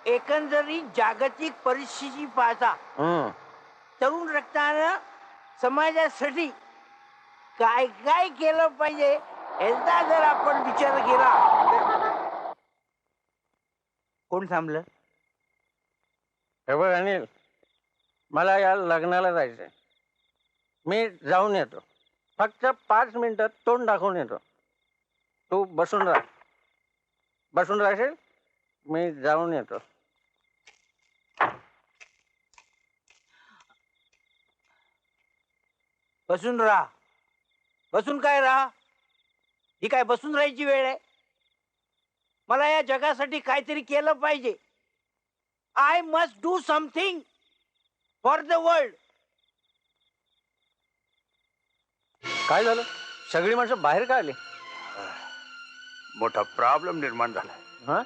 एकंदरीत जागतिक परिस्थिती पाहता तरुण रक्तानं समाजासाठी काय काय केलं पाहिजे याचा जर आपण विचार केला तर... कोण थांबलं? हे बघ अनिल, मला या लग्नाला जायचंय. मी जाऊन येतो. फक्त 5 मिनिटात तोंड दाखवून येतो. तू बसून राह. बसून राहशील? मी जाऊन येतो. बसून राहा. बसून काय राहा? ही काय बसून राहायची वेळ आहे? मला या जगासाठी काहीतरी केलं पाहिजे. I must do something for the world. काय झालं? सगळी माणसं बाहेर का आली? मोठा प्रॉब्लेम निर्माण झाला.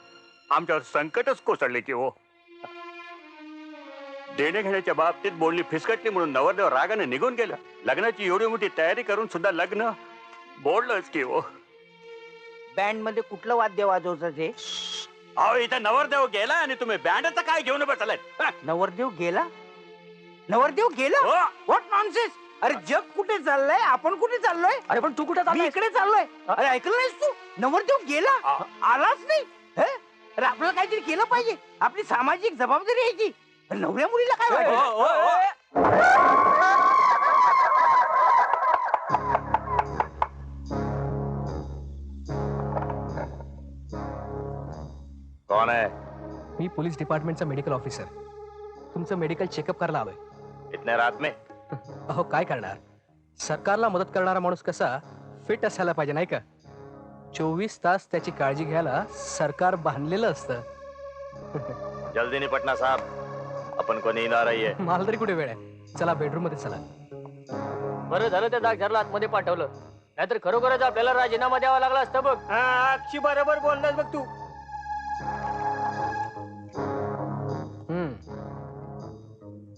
आमच्यावर संकटच कोसळले की हो. देणे घेण्याच्या बाबतीत बोलणी फिसकटली म्हणून नवरदेव रागाने निघून गेला. लग्नाची एवढी मोठी तयारी करून सुद्धा लग्न बोललंच की हो. बँड मध्ये कुठलं वाद्य वाजवतं ते? अहो, इथं नवरदेव गेला आणि तुम्ही बँडचं काय घेऊन बसलाय? नवरदेव गेला? नवरदेव गेला? What nonsense! अरे जग कुठे चाललंय? आपण कुठे चाललोय? अरे पण तू कुठे मी इकडे चाललोय. अरे ऐकलं नाहीस तू? नवरदेव गेला, आलाच नाही. अरे आपल्याला काहीतरी केलं पाहिजे. आपली सामाजिक जबाबदारी आहे ती. नवऱ्या मुलीला काय वाटत? कौन है? मी पोलीस डिपार्टमेंटचा मेडिकल ऑफिसर. तुमचं मेडिकल चेकअप करायला आलोय. इतने रात में? अहो काय करणार, सरकारला मदत करणारा माणूस कसा फिट असायला पाहिजे नाही का? 24 तास त्याची काळजी घ्यायला सरकार बांधलेलं असतं. जल्दी निपटना साहब, अपन को नींद आ रही है. मला तरी कुठे वेळ आहे. चला बेडरूम मध्ये चला. बरं झालं त्या जागझरला आतमध्ये पाठवलं, नाहीतर खरोखरच आपल्याला राजीनामा द्यावा लागला असतं बघ. अक्षी बरोबर बोललास बघ तू.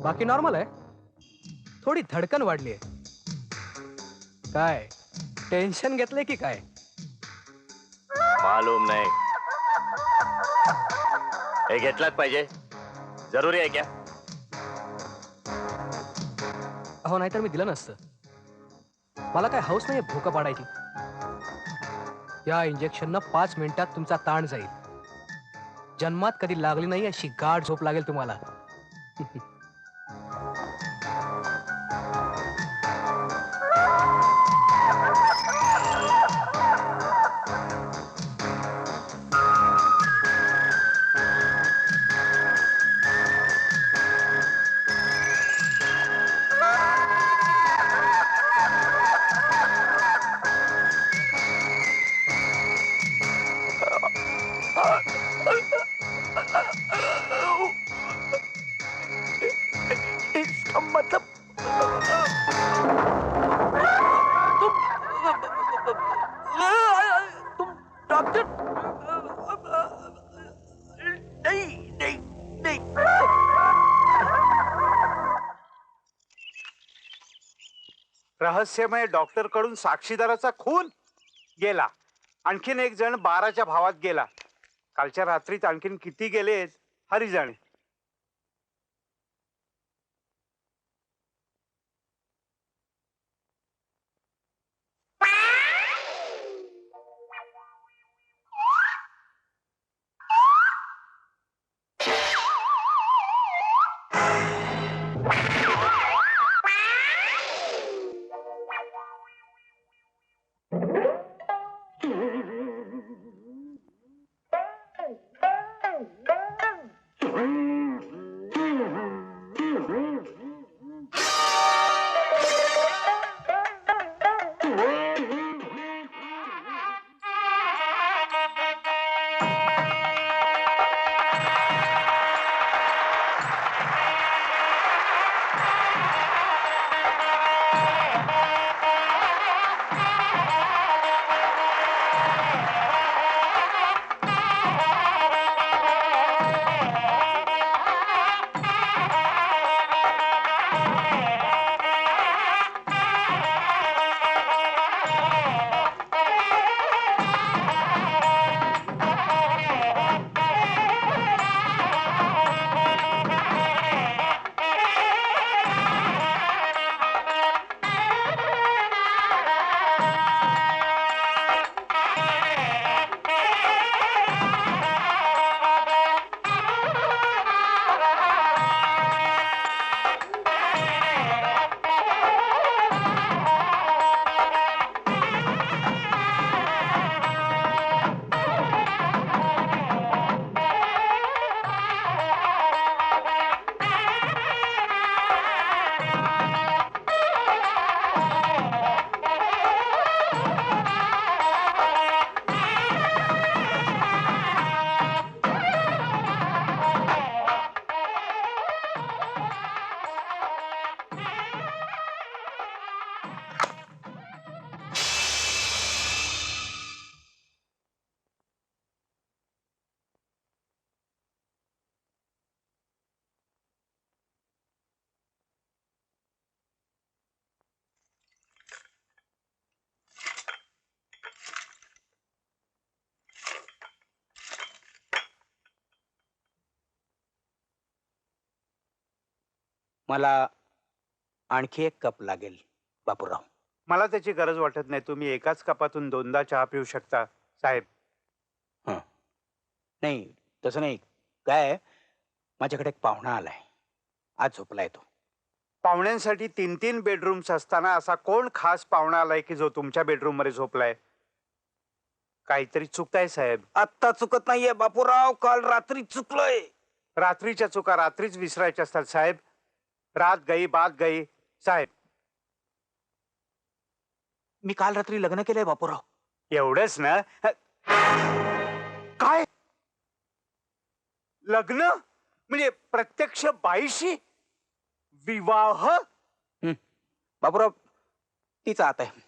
बाकी नॉर्मल आहे. थोडी धडकन वाढली आहे. काय टेन्शन घेतलंय की काय? मालूम नाही. हे घेतलाच पाहिजे, जरुरी आहे क्या? अहो नाहीतर मी दिलं नसतं. मला काय हौस नाही भोका पाडायची. या इंजेक्शननं 5 मिनिटात तुमचा ताण जाईल. जन्मात कधी लागली नाही अशी गाढ झोप लागेल तुम्हाला. रहस्यमय डॉक्टर कडून साक्षीदाराचा खून गेला. आणखीन एक जण 12च्या भावात गेला. कालच्या रात्रीत आणखीन किती गेलेत हरी जाणे. मला आणखी एक कप लागेल बापूराव. मला त्याची गरज वाटत नाही. तुम्ही एकाच कपातून दोनदा चहा पिऊ शकता साहेब. नाही तसं नाही. काय आहे, माझ्याकडे एक पाहुणा आलाय. आज झोपलाय तो. पाहुण्यांसाठी 3-3 बेडरूम्स असताना असा कोण खास पाहुणा आलाय की जो तुमच्या बेडरूम मध्ये झोपलाय? काहीतरी चुकताय साहेब. आत्ता चुकत नाहीये बापूराव, काल रात्री चुकलोय. रात्रीच्या चुका रात्रीच विसरायच्या असतात साहेब. रात गई बात गई साहेब. मी काल रात्री लग्न केलंय बापूराव. एवढंच ना? काय लग्न म्हणजे प्रत्यक्ष बाईशी विवाह? बापूराव तीच आत आहे.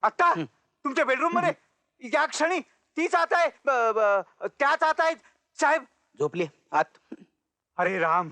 आता तुमच्या बेडरूम मध्ये या क्षणी तीच आत आहे? त्याच आत आहेत साहेब? झोपली आत. अरे राम.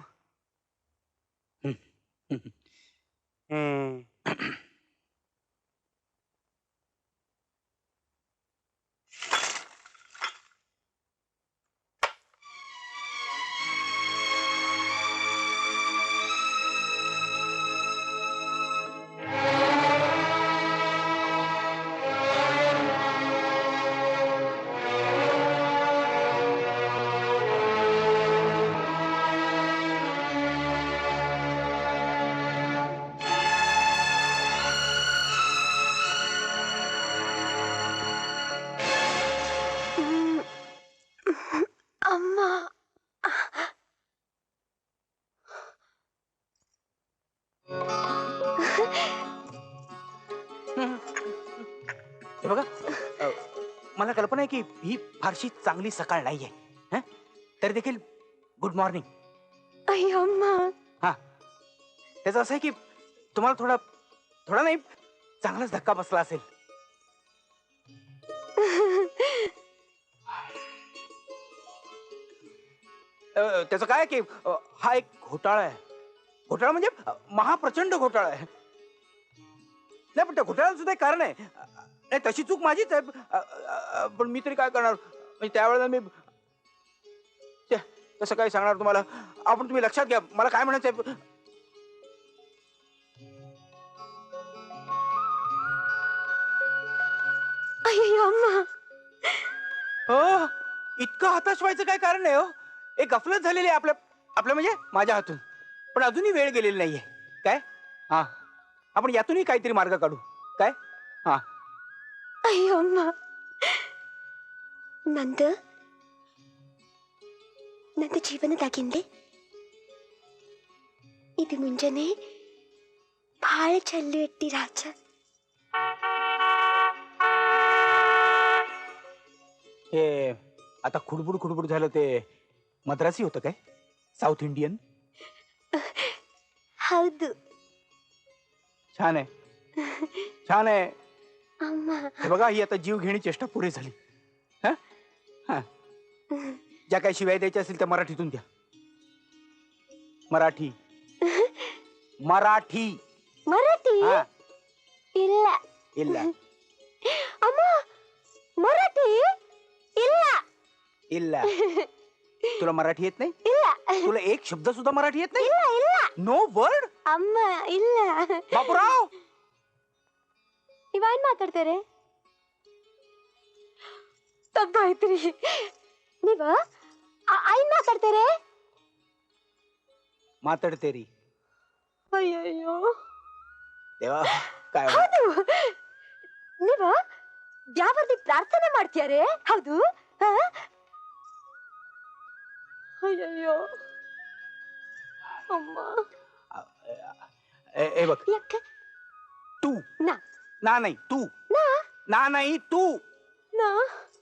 अम्मा. हे बघा, मला कल्पना आहे की ही फारशी चांगली सकाळ नाहीये. हं? तरी देखील गुड मॉर्निंग. आई अम्मा. त्याचं असं आहे की तुम्हाला थोडा थोडा नाही चांगलाच धक्का बसला असेल. त्याचं काय की हा एक घोटाळा आहे. घोटाळा म्हणजे महाप्रचंड घोटाळा आहे. नाही पण त्या घोटाळ्याला सुद्धा एक कारण आहे. नाही तशी चूक माझीच आहे. पण मी तरी काय करणार. म्हणजे त्यावेळेला मी तसं काय सांगणार तुम्हाला. आपण तुम्ही लक्षात घ्या मला काय म्हणायचं. आई अम्मा. हो इतकं हताश व्हायचं काय कारण आहे हो. एक गफलत झालेली आहे आपल्या आपल्या म्हणजे माझ्या हातून. पण अजूनही वेळ गेलेली नाहीये. काय हा आपण यातूनही काहीतरी मार्ग काढू. काय हा आई अम्मा. ನಂದು ನಂದು ಜೀವನದಾಗಿಂದೆ ಇದು ಮುಂಜಾನೆ ಭಾಳ ಚಲ್ಲು ಎಟ್ಟಿ ರಾಜ. हे आता खुडबुड खुडबुड झालं ते मद्रासी होतं काय? South Indian. ಹೌದು छान आहे छान आहे. ಅಮ್ಮ. हे बघा ही आता जीव घेणी चेष्टा पुढे झाली. हा हा ज्या काही शिवाय द्यायच्या असतील त्या मराठीतून द्या. मराठी मराठी. ಮರಾಠಿ हा ಇಲ್ಲ. ಇಲ್ಲ ಅಮ್ಮ ಮರಾಠಿ ಇಲ್ಲ. ಇಲ್ಲ तुला मराठी येत नाही. ಇಲ್ಲ तुला एक शब्द सुद्धा मराठी येत नाही. ಇಲ್ಲ ಇಲ್ಲ नो वर्ड. ಅಮ್ಮ ಇಲ್ಲ. बापूराव ಇವೇನ್ ಮಾತಾಡ್ತಾರೆ? ತಪ್ಪಾಯ್ತ್ರಿ. ನೀವು ಐನ್ ಮಾತಾಡ್ತಾರೆ? ಮಾತಾಡ್ತೇರಿ. ಅಯ್ಯಯ್ಯೋ. देवा काय ಹೌದು ನೀವು ದ್ಯಾವರ್ದಿ ಪ್ರಾರ್ಥನೆ ಮಾಡ್ತೀಯಾರೆ? ಹೌದು. ಅಯ್ಯಯ್ಯೋ ಅಮ್ಮ. ए बघ ಯಾಕ? तू ನಾ ना नाही तू ನಾ ना नाही तू ನಾ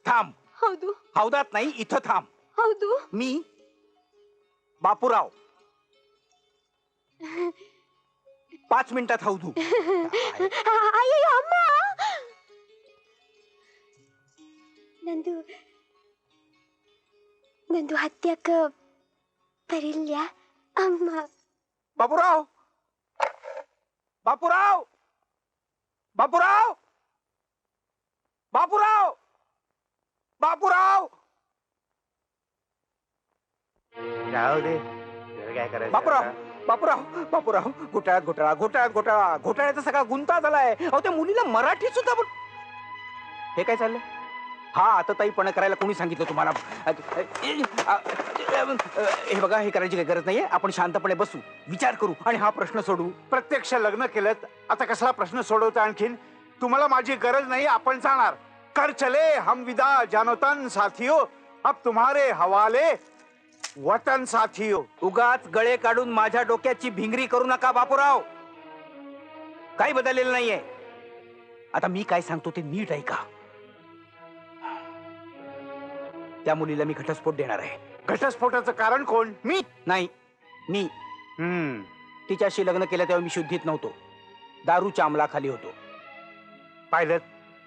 थांब. ಹೌದು हौदात नाही इथं थांब. ಹೌದು. मी बापूराव 5 मिनिटात हौदू. ಅಯ್ಯಯ್ಯೋ ಅಮ್ಮ. ನಂದು ನಂದು ಹತ್ಯಾಕ ಬರಿಲ್ಯ ಅಮ್ಮ. बापूराव बापूराव बापूराव बापूराव बापूराव राहू दे. त्याला काय करायचं बापूराव आता? बापूराव बापूराव घोटाळ्यात घोटाळा घोटाळ्यात घोटाळा घोटाळ्याचा सगळा गुंता झालाय. अहो त्या मुलीला मराठी सुद्धा बोल. हे काय चाललंय? हा आता ताईपणा करायला कोणी सांगितलं तुम्हाला? हे बघा, हे करायची काही गरज नाहीये. आपण शांतपणे बसू, विचार करू आणि हा प्रश्न सोडवू. प्रत्यक्ष लग्न केलं आता कसला प्रश्न सोडवता? आणखीन तुम्हाला माझी गरज नाही, आपण जाणार. कर चले हम विदा जानोतन साथियो, अब तुम्हारे हवाले वतन साथियो. उगाच गळे काढून माझ्या डोक्याची भिंगरी करू नका बापूराव. काही बदललेलं नाहीये. आता मी काय सांगतो ते नीट ऐका. त्या मुलीला मी घटस्फोट देणार आहे. घटस्फोटाचं कारण कोण? मी नाही, मी तिच्याशी लग्न केलं तेव्हा मी शुद्धीत नव्हतो, दारूच्या अंमलाखाली होतो. पाहिलं,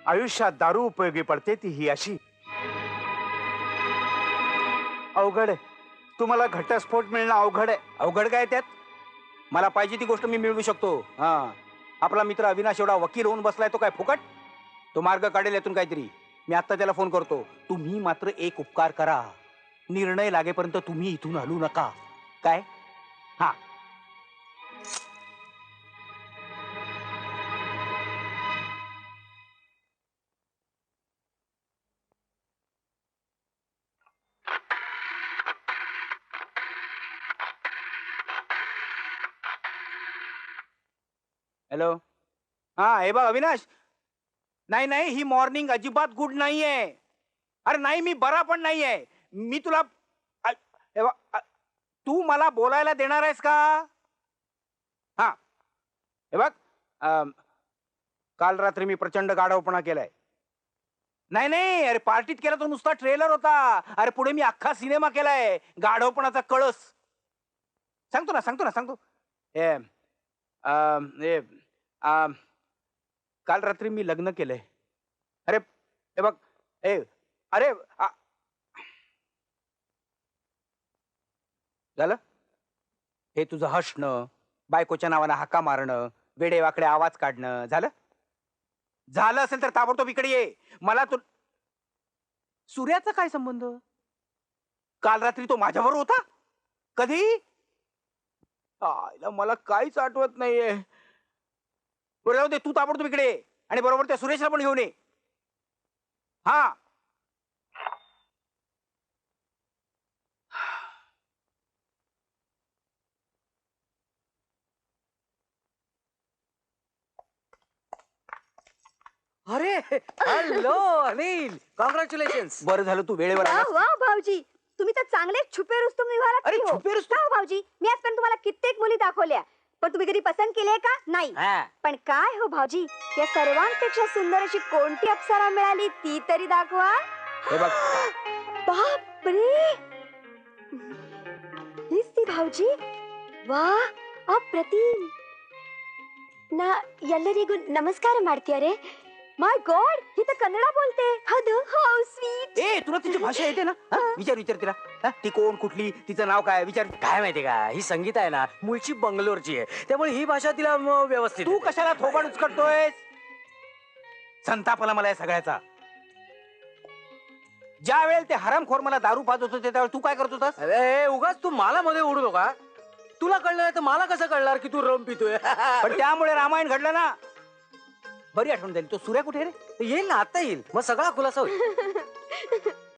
आयुष्यात दारू उपयोगी पडते, ती ही अशी. अवघड आहे. तुम्हाला घटस्फोट मिळणं अवघड आहे. अवघड काय त्यात? मला पाहिजे ती गोष्ट मी मिळवू शकतो. हा, आपला मित्र अविनाश एवढा वकील होऊन बसलाय, तो काय फुकट? तो मार्ग काढेल यातून काहीतरी. मी आत्ता त्याला फोन करतो. तुम्ही मात्र एक उपकार करा, निर्णय लागेपर्यंत तुम्ही इथून हलू नका. काय? हा. हॅलो. हा, हे बघ अविनाश, नाही नाही, ही मॉर्निंग अजिबात गुड नाहीये. अरे नाही, मी बरा पण नाहीये. मी तुला हे बघ, तू मला बोलायला देणार आहेस का? हा, हे बघ, काल रात्री मी प्रचंड गाढवपणा केलाय. नाही नाही, अरे पार्टीत केला तो नुसता ट्रेलर होता. अरे पुढे मी अख्खा सिनेमा केलाय, गाढवपणाचा कळस. सांगतो ना सांगतो ना सांगतो. काल रात्री मी लग्न केलंय. अरे हे बघ, अरे झालं? हे तुझं हसणं, बायकोच्या नावानं हाका मारणं, वेडे वाकडे आवाज काढणं झालं? झालं असेल तर ताबडतोब इकडे ये. मला तू सूर्याचा काय संबंध? काल रात्री तो माझ्याबरोबर होता. कधी? आयला मला काहीच आठवत नाहीये. बरं जाऊ दे, तू ताबडतोब इकडे ये आणि बरोबर त्या सुरेशला पण घेऊन ये. हा. अरे हॅलो अनिल, कॉंग्रॅच्युलेशन. बरं झालं तू वेळेवर वा आलास. वा भाऊजी, तुम्ही तर चांगले छुपे रुस्तम निघालात अरे की हो. छुपे रुस्तम? का हो भाऊजी, मी आजपर्यंत तुम्हाला कित्येक मुली दाखवल्या, पण तुम्ही कधी पसंत केले का? नाही. पण काय हो भाऊजी, या सर्वांपेक्षा सुंदर अशी कोणती अप्सरा मिळाली ती तरी दाखवा. हे बघ, बापरे, हीच ती भाऊजी? वा, अप्रतिम. ಎಲ್ಲರಿಗೂ ನಮಸ್ಕಾರ ಮಾಡ್ತೀಯಾರೆ. माय गॉड, ही तर कन्नडा बोलते. हदो, हाऊ स्वीट. ए तुला तिची भाषा येते ना? हा? विचार विचार तिला. हा? ती कोण, कुठली, तिचं नाव काय, विचार. काय माहितीये का, ही संगीत आहे ना मूळची बंगलोरची आहे, त्यामुळे ही भाषा तिला व्यवस्थित तू येते. कशाला थोबाड उचकटतोय? संताप आला मला या सगळ्याचा. ज्या वेळेला ते हरामखोर मला दारू पाजत होते त्यावेळेला तू काय करत होतास? अरे उगाच तू मला मध्ये उडू नका. तुला कळलं नाही तर मला कसं कळणार की तू रम पितोय? पण त्यामुळे रामायण घडलं ना. बरी आठवण झाली. तो सूर्या कुठे रे? येईल ना, आता येईल, मग सगळा खुलासा होईल.